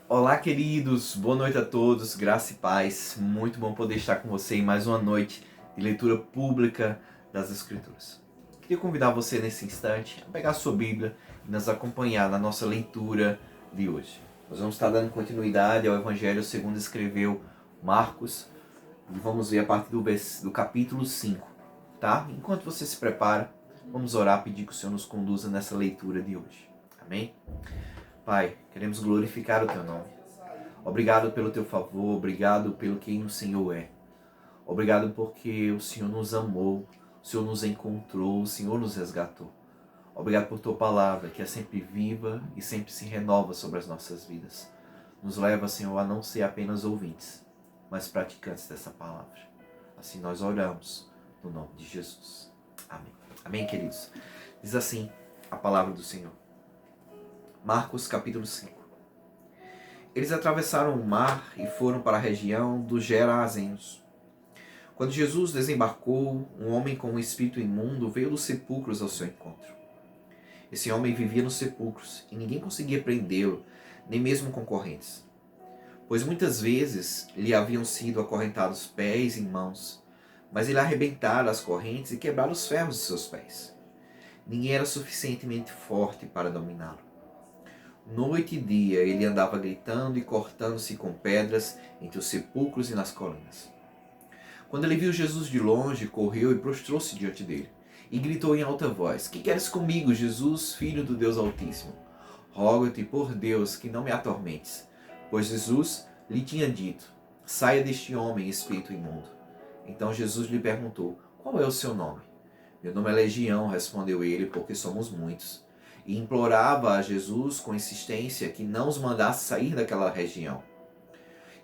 Olá, queridos, boa noite a todos, graça e paz. Muito bom poder estar com você em mais uma noite de leitura pública das Escrituras. Queria convidar você nesse instante a pegar a sua Bíblia e nos acompanhar na nossa leitura de hoje. Nós vamos estar dando continuidade ao Evangelho segundo escreveu Marcos e vamos ver a partir do capítulo 5, tá? Enquanto você se prepara, vamos orar, pedir que o Senhor nos conduza nessa leitura de hoje. Amém? Pai, queremos glorificar o Teu nome. Obrigado pelo Teu favor, obrigado pelo quem o Senhor é. Obrigado porque o Senhor nos amou, o Senhor nos encontrou, o Senhor nos resgatou. Obrigado por Tua palavra, que é sempre viva e sempre se renova sobre as nossas vidas. Nos leva, Senhor, a não ser apenas ouvintes, mas praticantes dessa palavra. Assim nós oramos, no nome de Jesus. Amém. Amém, queridos? Diz assim a palavra do Senhor. Marcos capítulo 5. Eles atravessaram o mar e foram para a região dos Gerazenos. Quando Jesus desembarcou, um homem com um espírito imundo veio dos sepulcros ao seu encontro. Esse homem vivia nos sepulcros e ninguém conseguia prendê-lo, nem mesmo concorrentes, pois muitas vezes lhe haviam sido acorrentados pés e mãos, mas ele arrebentara as correntes e quebrara os ferros de seus pés. Ninguém era suficientemente forte para dominá-lo. Noite e dia ele andava gritando e cortando-se com pedras entre os sepulcros e nas colinas. Quando ele viu Jesus de longe, correu e prostrou-se diante dele, e gritou em alta voz: Que queres comigo, Jesus, filho do Deus Altíssimo? Rogo-te por Deus que não me atormentes. Pois Jesus lhe tinha dito: Saia deste homem, espírito imundo. Então Jesus lhe perguntou: Qual é o seu nome? Meu nome é Legião, respondeu ele, porque somos muitos. E implorava a Jesus com insistência que não os mandasse sair daquela região.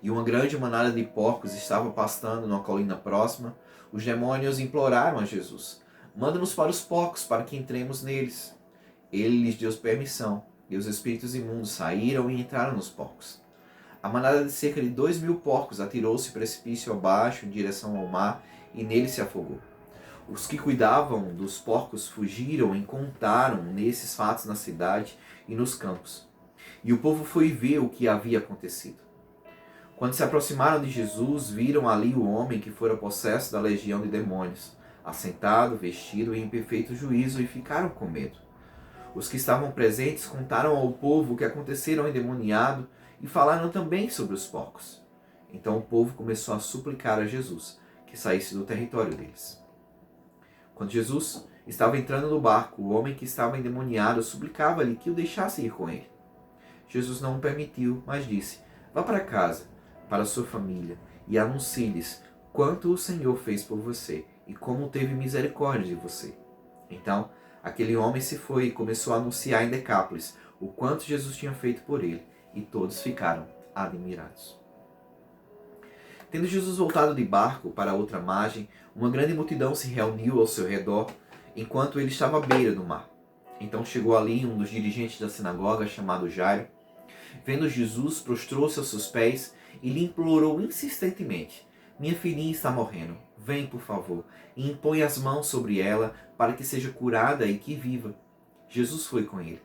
E uma grande manada de porcos estava pastando numa colina próxima. Os demônios imploraram a Jesus: Manda-nos para os porcos, para que entremos neles. Ele lhes deu permissão, e os espíritos imundos saíram e entraram nos porcos. A manada de cerca de 2.000 porcos atirou-se precipício abaixo em direção ao mar, e nele se afogou. Os que cuidavam dos porcos fugiram e contaram nesses fatos na cidade e nos campos. E o povo foi ver o que havia acontecido. Quando se aproximaram de Jesus, viram ali o homem que fora possesso da legião de demônios, assentado, vestido e em perfeito juízo, e ficaram com medo. Os que estavam presentes contaram ao povo o que acontecera ao endemoniado e falaram também sobre os porcos. Então o povo começou a suplicar a Jesus que saísse do território deles. Quando Jesus estava entrando no barco, o homem que estava endemoniado suplicava-lhe que o deixasse ir com ele. Jesus não o permitiu, mas disse: Vá para casa, para sua família, e anuncie-lhes quanto o Senhor fez por você e como teve misericórdia de você. Então, aquele homem se foi e começou a anunciar em Decápolis o quanto Jesus tinha feito por ele, e todos ficaram admirados. Tendo Jesus voltado de barco para outra margem, uma grande multidão se reuniu ao seu redor, enquanto ele estava à beira do mar. Então chegou ali um dos dirigentes da sinagoga, chamado Jairo. Vendo Jesus, prostrou-se aos seus pés e lhe implorou insistentemente: Minha filhinha está morrendo. Vem, por favor, e impõe as mãos sobre ela para que seja curada e que viva. Jesus foi com ele.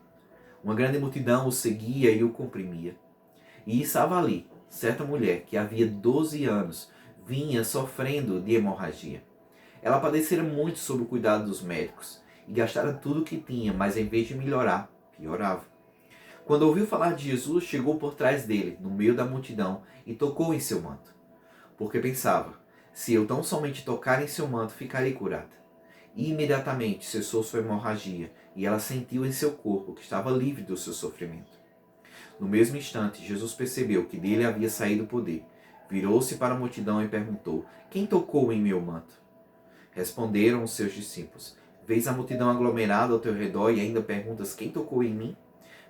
Uma grande multidão o seguia e o comprimia. E estava ali certa mulher que havia 12 anos vinha sofrendo de hemorragia. Ela padecera muito sob o cuidado dos médicos e gastara tudo o que tinha, mas em vez de melhorar, piorava. Quando ouviu falar de Jesus, chegou por trás dele, no meio da multidão, e tocou em seu manto. Porque pensava: se eu tão somente tocar em seu manto, ficarei curada. E imediatamente cessou sua hemorragia, e ela sentiu em seu corpo que estava livre do seu sofrimento. No mesmo instante, Jesus percebeu que dele havia saído o poder. Virou-se para a multidão e perguntou: Quem tocou em meu manto? Responderam os seus discípulos: Vês a multidão aglomerada ao teu redor e ainda perguntas: Quem tocou em mim?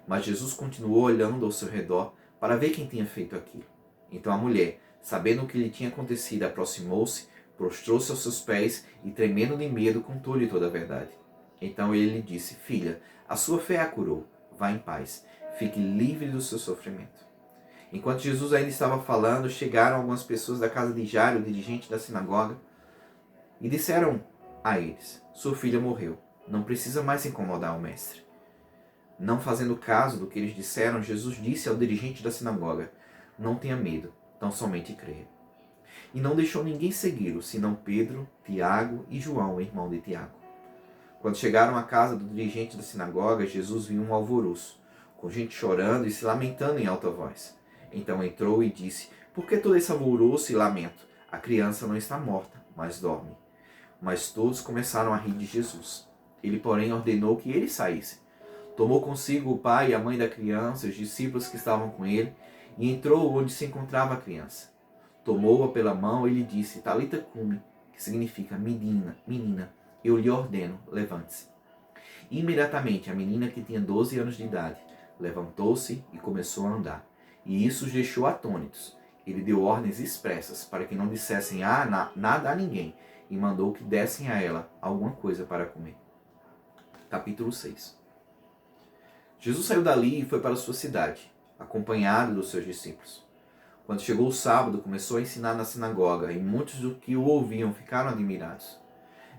Mas Jesus continuou olhando ao seu redor para ver quem tinha feito aquilo. Então a mulher, sabendo o que lhe tinha acontecido, aproximou-se, prostrou-se aos seus pés e, tremendo de medo, contou-lhe toda a verdade. Então ele lhe disse: Filha, a sua fé a curou. Vá em paz. Fique livre do seu sofrimento. Enquanto Jesus ainda estava falando, chegaram algumas pessoas da casa de Jairo, o dirigente da sinagoga, e disseram a eles: Sua filha morreu. Não precisa mais incomodar o mestre. Não fazendo caso do que eles disseram, Jesus disse ao dirigente da sinagoga: não tenha medo, tão somente creia. E não deixou ninguém segui-lo, senão Pedro, Tiago e João, irmão de Tiago. Quando chegaram à casa do dirigente da sinagoga, Jesus viu um alvoroço, com gente chorando e se lamentando em alta voz. Então entrou e disse: por que todo esse alvoroço e lamento? A criança não está morta, mas dorme. Mas todos começaram a rir de Jesus. Ele, porém, ordenou que ele saísse. Tomou consigo o pai e a mãe da criança e os discípulos que estavam com ele, e entrou onde se encontrava a criança. Tomou-a pela mão e lhe disse: Talita cumi, que significa menina, menina, eu lhe ordeno, levante-se. Imediatamente a menina, que tinha 12 anos de idade, levantou-se e começou a andar. E isso os deixou atônitos. Ele deu ordens expressas para que não dissessem nada a ninguém, e mandou que dessem a ela alguma coisa para comer. Capítulo 6. Jesus saiu dali e foi para sua cidade, acompanhado dos seus discípulos. Quando chegou o sábado, começou a ensinar na sinagoga, e muitos do que o ouviam ficaram admirados.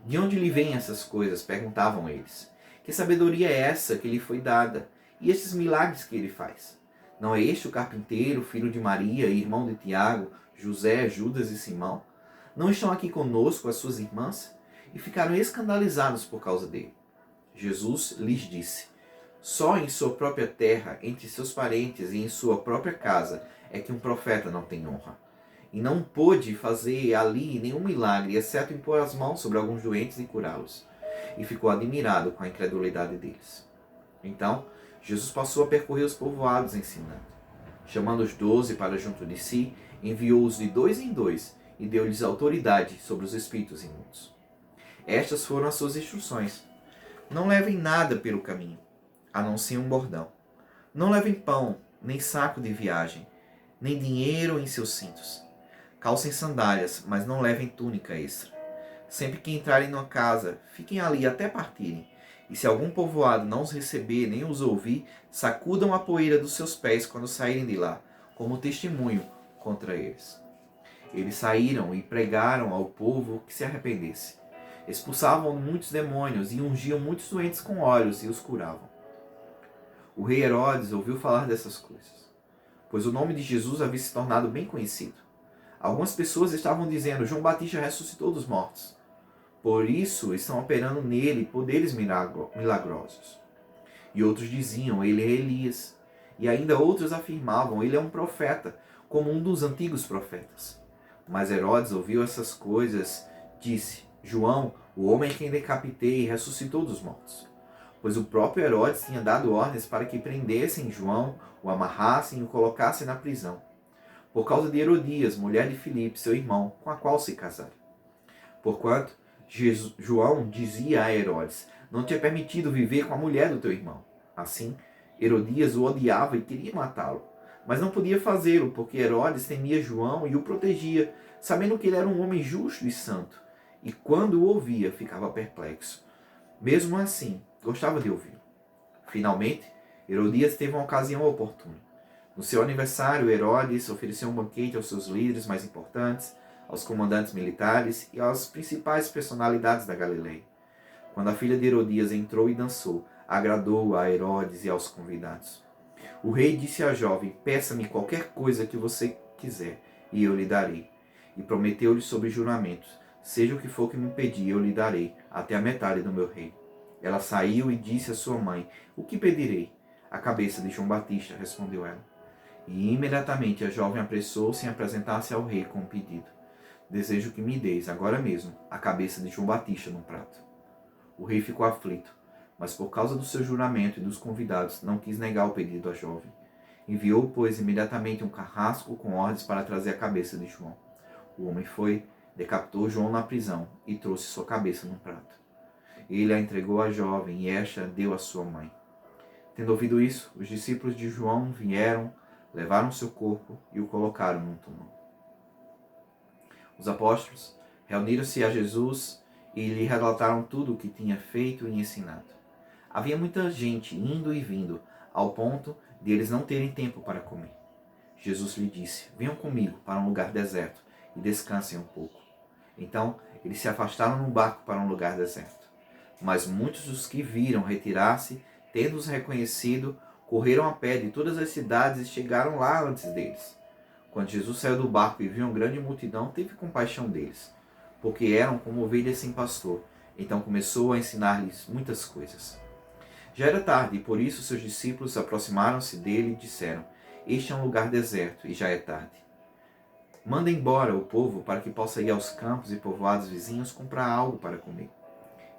De onde lhe vêm essas coisas? Perguntavam eles. Que sabedoria é essa que lhe foi dada? E estes milagres que ele faz? Não é este o carpinteiro, filho de Maria, irmão de Tiago, José, Judas e Simão? Não estão aqui conosco as suas irmãs? E ficaram escandalizados por causa dele. Jesus lhes disse: só em sua própria terra, entre seus parentes e em sua própria casa, é que um profeta não tem honra. E não pôde fazer ali nenhum milagre, exceto impor as mãos sobre alguns doentes e curá-los. E ficou admirado com a incredulidade deles. Então, Jesus passou a percorrer os povoados ensinando. Chamando os 12 para junto de si, enviou-os de dois em dois e deu-lhes autoridade sobre os espíritos imundos. Estas foram as suas instruções. Não levem nada pelo caminho, a não ser um bordão. Não levem pão, nem saco de viagem, nem dinheiro em seus cintos. Calcem sandálias, mas não levem túnica extra. Sempre que entrarem numa casa, fiquem ali até partirem. E se algum povoado não os receber nem os ouvir, sacudam a poeira dos seus pés quando saírem de lá, como testemunho contra eles. Eles saíram e pregaram ao povo que se arrependesse. Expulsavam muitos demônios e ungiam muitos doentes com óleos e os curavam. O rei Herodes ouviu falar dessas coisas, pois o nome de Jesus havia se tornado bem conhecido. Algumas pessoas estavam dizendo: João Batista ressuscitou dos mortos. Por isso estão operando nele poderes milagrosos. E outros diziam: ele é Elias. E ainda outros afirmavam: ele é um profeta, como um dos antigos profetas. Mas Herodes ouviu essas coisas, disse: João, o homem quem decapitei, ressuscitou dos mortos. Pois o próprio Herodes tinha dado ordens para que prendessem João, o amarrassem e o colocassem na prisão, por causa de Herodias, mulher de Filipe, seu irmão, com a qual se casaram. Porquanto João dizia a Herodes: não te é permitido viver com a mulher do teu irmão. Assim, Herodias o odiava e queria matá-lo, mas não podia fazê-lo, porque Herodes temia João e o protegia, sabendo que ele era um homem justo e santo, e quando o ouvia, ficava perplexo. Mesmo assim, gostava de ouvi-lo. Finalmente, Herodias teve uma ocasião oportuna. No seu aniversário, Herodes ofereceu um banquete aos seus líderes mais importantes, aos comandantes militares e às principais personalidades da Galileia. Quando a filha de Herodias entrou e dançou, agradou a Herodes e aos convidados. O rei disse à jovem: peça-me qualquer coisa que você quiser, e eu lhe darei. E prometeu-lhe sob juramento: seja o que for que me pedir, eu lhe darei, até a metade do meu reino. Ela saiu e disse à sua mãe: o que pedirei? A cabeça de João Batista, respondeu ela. E imediatamente a jovem apressou-se em apresentar-se ao rei com um pedido: desejo que me deis, agora mesmo, a cabeça de João Batista num prato. O rei ficou aflito, mas por causa do seu juramento e dos convidados, não quis negar o pedido à jovem. Enviou, pois, imediatamente um carrasco com ordens para trazer a cabeça de João. O homem foi, decapitou João na prisão e trouxe sua cabeça num prato. Ele a entregou à jovem e esta deu à sua mãe. Tendo ouvido isso, os discípulos de João vieram, levaram seu corpo e o colocaram num túmulo. Os apóstolos reuniram-se a Jesus e lhe relataram tudo o que tinha feito e ensinado. Havia muita gente indo e vindo, ao ponto de eles não terem tempo para comer. Jesus lhe disse: venham comigo para um lugar deserto e descansem um pouco. Então eles se afastaram num barco para um lugar deserto. Mas muitos dos que viram retirar-se Tendo-os reconhecido, correram a pé de todas as cidades e chegaram lá antes deles. Quando Jesus saiu do barco e viu uma grande multidão, teve compaixão deles, porque eram como ovelhas sem pastor. Então começou a ensinar-lhes muitas coisas. Já era tarde, e por isso seus discípulos aproximaram-se dele e disseram: Este é um lugar deserto, e já é tarde. Manda embora o povo para que possa ir aos campos e povoados vizinhos comprar algo para comer.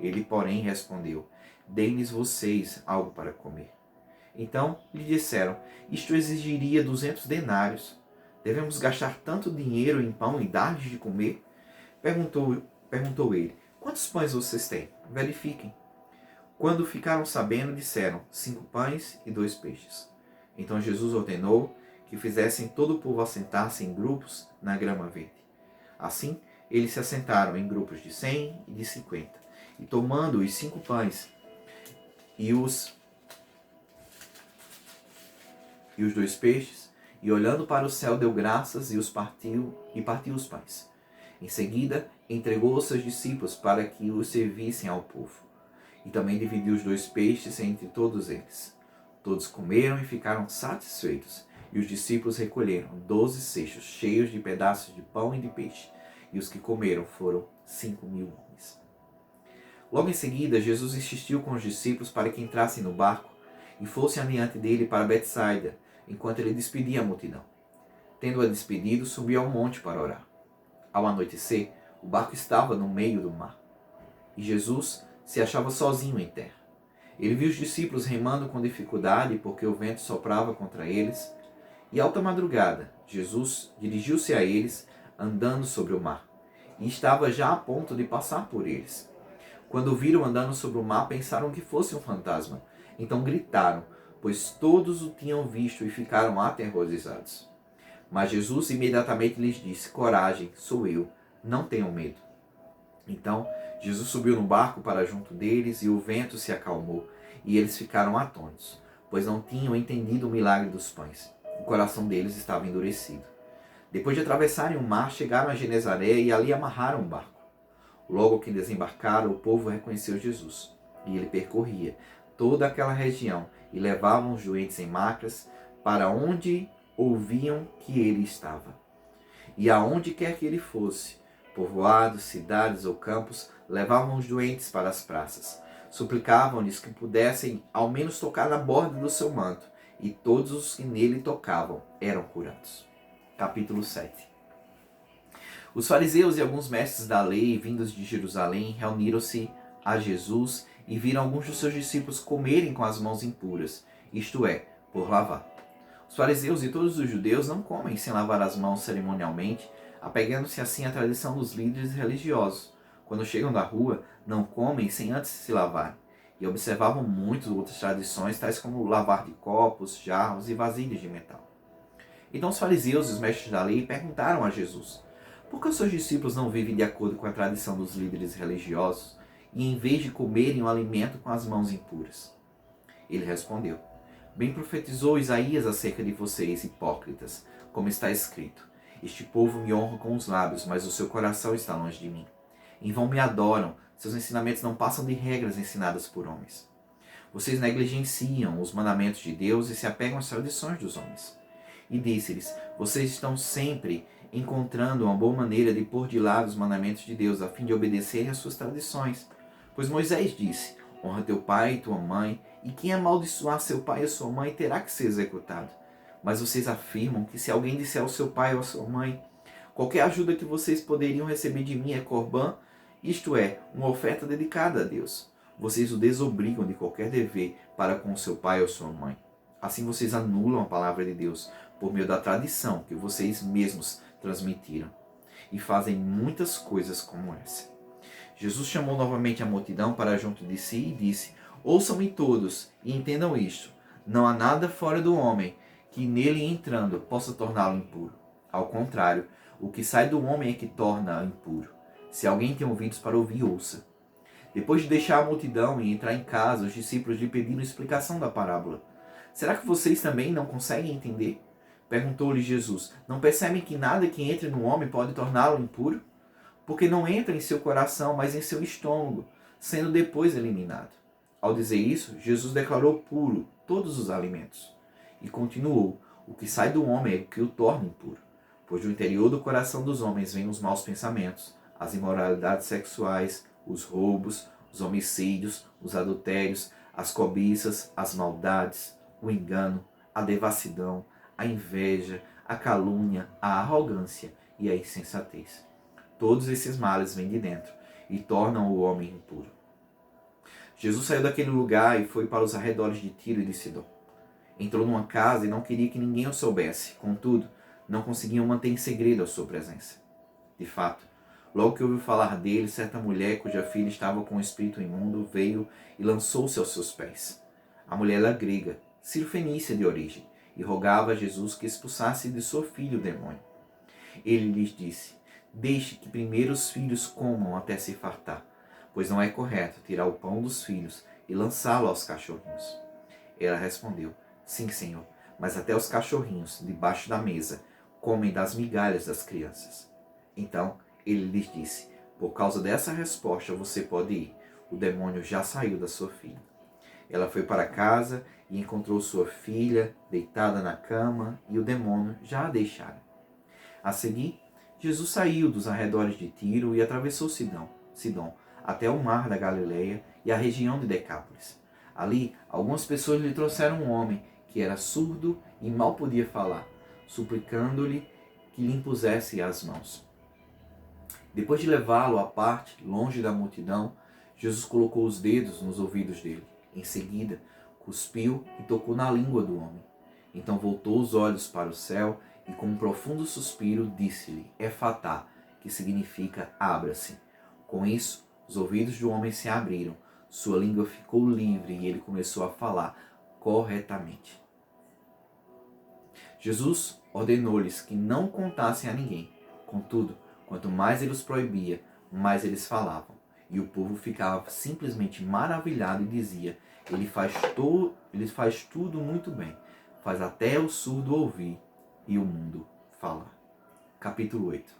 Ele, porém, respondeu: Deem-lhes vocês algo para comer. Então lhe disseram: Isto exigiria 200 denários. Devemos gastar tanto dinheiro em pão e dar-lhes de comer? Perguntou ele: Quantos pães vocês têm? Verifiquem. Quando ficaram sabendo, disseram: 5 pães e 2 peixes. Então Jesus ordenou que fizessem todo o povo assentar-se em grupos na grama verde. Assim, eles se assentaram em grupos de 100 e de 50. E tomando os 5 pães e os 2 peixes, e olhando para o céu, deu graças e partiu os pães. Em seguida, entregou aos seus discípulos para que os servissem ao povo. E também dividiu os 2 peixes entre todos eles. Todos comeram e ficaram satisfeitos. E os discípulos recolheram 12 cestos cheios de pedaços de pão e de peixe. E os que comeram foram 5.000 homens. Logo em seguida, Jesus insistiu com os discípulos para que entrassem no barco e fossem adiante dele para Betsaida, enquanto ele despedia a multidão. Tendo-a despedido, subiu ao monte para orar. Ao anoitecer, o barco estava no meio do mar. E Jesus se achava sozinho em terra. Ele viu os discípulos remando com dificuldade porque o vento soprava contra eles. E alta madrugada, Jesus dirigiu-se a eles, andando sobre o mar. E estava já a ponto de passar por eles. Quando o viram andando sobre o mar, pensaram que fosse um fantasma. Então gritaram, pois todos o tinham visto e ficaram aterrorizados. Mas Jesus imediatamente lhes disse: Coragem, sou eu, não tenham medo. Então Jesus subiu no barco para junto deles e o vento se acalmou, e eles ficaram atônitos, pois não tinham entendido o milagre dos pães. O coração deles estava endurecido. Depois de atravessarem o mar, chegaram a Genezaré e ali amarraram o barco. Logo que desembarcaram, o povo reconheceu Jesus, e ele percorria toda aquela região e levavam os doentes em macas para onde ouviam que ele estava. E aonde quer que ele fosse, povoados, cidades ou campos, levavam os doentes para as praças. Suplicavam-lhes que pudessem ao menos tocar na borda do seu manto, e todos os que nele tocavam eram curados. Capítulo 7. Os fariseus e alguns mestres da lei, vindos de Jerusalém, reuniram-se a Jesus e viram alguns dos seus discípulos comerem com as mãos impuras, isto é, por lavar. Os fariseus e todos os judeus não comem sem lavar as mãos cerimonialmente, apegando-se assim à tradição dos líderes religiosos. Quando chegam da rua, não comem sem antes se lavar. E observavam muitas outras tradições, tais como lavar de copos, jarros e vasilhas de metal. Então os fariseus e os mestres da lei perguntaram a Jesus: Por que os seus discípulos não vivem de acordo com a tradição dos líderes religiosos, e em vez de comerem o alimento com as mãos impuras? Ele respondeu: Bem profetizou Isaías acerca de vocês, hipócritas, como está escrito: Este povo me honra com os lábios, mas o seu coração está longe de mim. Em vão me adoram, seus ensinamentos não passam de regras ensinadas por homens. Vocês negligenciam os mandamentos de Deus e se apegam às tradições dos homens. E disse-lhes: Vocês estão sempre encontrando uma boa maneira de pôr de lado os mandamentos de Deus, a fim de obedecerem às suas tradições. Pois Moisés disse: Honra teu pai e tua mãe, e quem amaldiçoar seu pai ou sua mãe terá que ser executado. Mas vocês afirmam que se alguém disser ao seu pai ou à sua mãe: Qualquer ajuda que vocês poderiam receber de mim é corbã, isto é, uma oferta dedicada a Deus. Vocês o desobrigam de qualquer dever para com seu pai ou sua mãe. Assim vocês anulam a palavra de Deus por meio da tradição que vocês mesmos transmitiram. E fazem muitas coisas como essa. Jesus chamou novamente a multidão para junto de si e disse: Ouçam-me todos e entendam isto. Não há nada fora do homem que nele entrando possa torná-lo impuro. Ao contrário, o que sai do homem é que torna impuro. Se alguém tem ouvidos para ouvir, ouça. Depois de deixar a multidão e entrar em casa, os discípulos lhe pediram explicação da parábola. Será que vocês também não conseguem entender? Perguntou-lhe Jesus: Não percebem que nada que entre no homem pode torná-lo impuro? Porque não entra em seu coração, mas em seu estômago, sendo depois eliminado. Ao dizer isso, Jesus declarou puro todos os alimentos. E continuou: o que sai do homem é o que o torna impuro. Pois do interior do coração dos homens vêm os maus pensamentos, as imoralidades sexuais, os roubos, os homicídios, os adultérios, as cobiças, as maldades, o engano, a devassidão, a inveja, a calúnia, a arrogância e a insensatez. Todos esses males vêm de dentro e tornam o homem impuro. Jesus saiu daquele lugar e foi para os arredores de Tiro e de Sidom. Entrou numa casa e não queria que ninguém o soubesse. Contudo, não conseguiam manter em segredo a sua presença. De fato, logo que ouviu falar dele, certa mulher cuja filha estava com um espírito imundo veio e lançou-se aos seus pés. A mulher era grega, cirofenícia de origem, e rogava a Jesus que expulsasse de sua filha o demônio. Ele lhes disse: deixe que primeiro os filhos comam até se fartar, pois não é correto tirar o pão dos filhos e lançá-lo aos cachorrinhos. Ela respondeu: sim, Senhor, mas até os cachorrinhos, debaixo da mesa, comem das migalhas das crianças. Então ele lhes disse: por causa dessa resposta você pode ir, o demônio já saiu da sua filha. Ela foi para casa e encontrou sua filha deitada na cama e o demônio já a deixara. A seguir, Jesus saiu dos arredores de Tiro e atravessou Sidom, até o mar da Galileia e a região de Decápolis. Ali, algumas pessoas lhe trouxeram um homem que era surdo e mal podia falar, suplicando-lhe que lhe impusesse as mãos. Depois de levá-lo à parte, longe da multidão, Jesus colocou os dedos nos ouvidos dele. Em seguida, cuspiu e tocou na língua do homem. Então voltou os olhos para o céu e, com um profundo suspiro, disse-lhe: Efatá, que significa abra-se. Com isso, os ouvidos do homem se abriram, sua língua ficou livre e ele começou a falar corretamente. Jesus ordenou-lhes que não contassem a ninguém. Contudo, quanto mais ele os proibia, mais eles falavam. E o povo ficava simplesmente maravilhado e dizia: ele faz tudo muito bem, faz até o surdo ouvir e o mundo falar. Capítulo 8.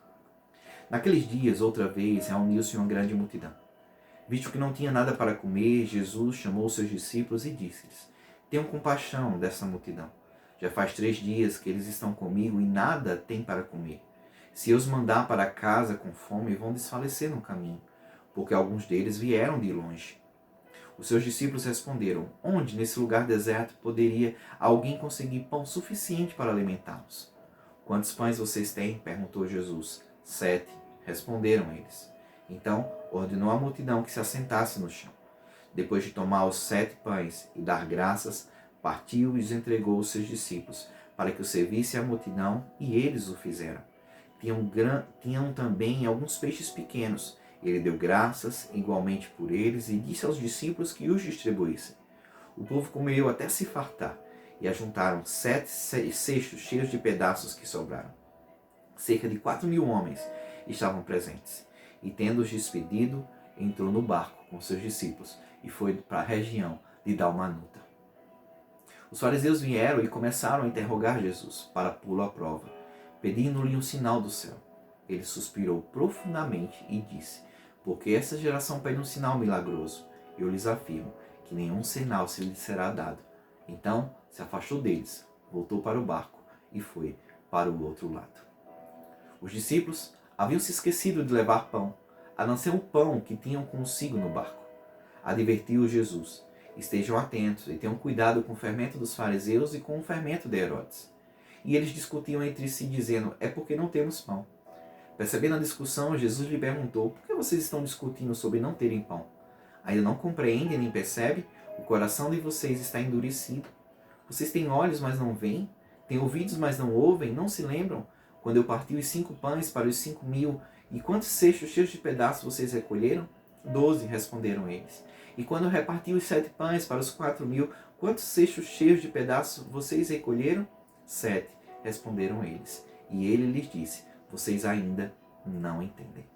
Naqueles dias, outra vez, reuniu-se uma grande multidão. Visto que não tinha nada para comer, Jesus chamou seus discípulos e disse-lhes: tenham compaixão dessa multidão. Já faz 3 dias que eles estão comigo e nada têm para comer. Se eu os mandar para casa com fome, vão desfalecer no caminho, porque alguns deles vieram de longe. Os seus discípulos responderam: onde, nesse lugar deserto, poderia alguém conseguir pão suficiente para alimentá-los? Quantos pães vocês têm? Perguntou Jesus. 7, responderam eles. Então ordenou à multidão que se assentasse no chão. Depois de tomar os 7 pães e dar graças, partiu e os entregou aos seus discípulos, para que o servisse à multidão, e eles o fizeram. Tinham também alguns peixes pequenos. Ele deu graças igualmente por eles e disse aos discípulos que os distribuíssem. O povo comeu até se fartar e ajuntaram 7 cestos cheios de pedaços que sobraram. Cerca de 4.000 homens estavam presentes. E tendo-os despedido, entrou no barco com seus discípulos e foi para a região de Dalmanuta. Os fariseus vieram e começaram a interrogar Jesus para pô-lo à prova, pedindo-lhe um sinal do céu. Ele suspirou profundamente e disse: porque essa geração pede um sinal milagroso. Eu lhes afirmo que nenhum sinal se lhe será dado. Então se afastou deles, voltou para o barco e foi para o outro lado. Os discípulos haviam se esquecido de levar pão, a não ser o pão que tinham consigo no barco. Advertiu Jesus: estejam atentos e tenham cuidado com o fermento dos fariseus e com o fermento de Herodes. E eles discutiam entre si, dizendo: é porque não temos pão. Percebendo a discussão, Jesus lhe perguntou: por que vocês estão discutindo sobre não terem pão? Ainda não compreendem nem percebem? O coração de vocês está endurecido. Vocês têm olhos, mas não veem? Têm ouvidos, mas não ouvem? Não se lembram? Quando eu parti os 5 pães para os 5.000, e quantos cestos cheios de pedaços vocês recolheram? 12, responderam eles. E quando eu reparti os 7 pães para os 4.000, quantos cestos cheios de pedaços vocês recolheram? 7, responderam eles. E ele lhes disse: vocês ainda não entendem.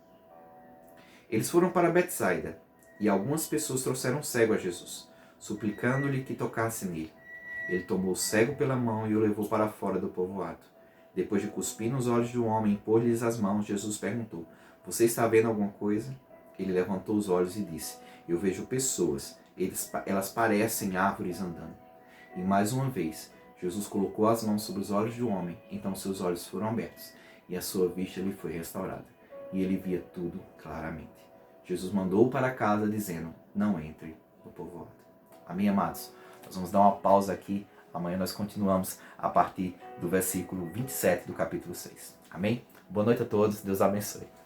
Eles foram para Betsaida, e algumas pessoas trouxeram um cego a Jesus, suplicando-lhe que tocasse nele. Ele tomou o cego pela mão e o levou para fora do povoado. Depois de cuspir nos olhos do homem e pôr-lhes as mãos, Jesus perguntou: você está vendo alguma coisa? Ele levantou os olhos e disse: eu vejo pessoas elas parecem árvores andando. E mais uma vez, Jesus colocou as mãos sobre os olhos do homem, então seus olhos foram abertos e a sua vista lhe foi restaurada. E ele via tudo claramente. Jesus mandou para casa dizendo, não entre no povoado. Amém, amados? Nós vamos dar uma pausa aqui. Amanhã nós continuamos a partir do versículo 27 do capítulo 6. Amém? Boa noite a todos. Deus abençoe.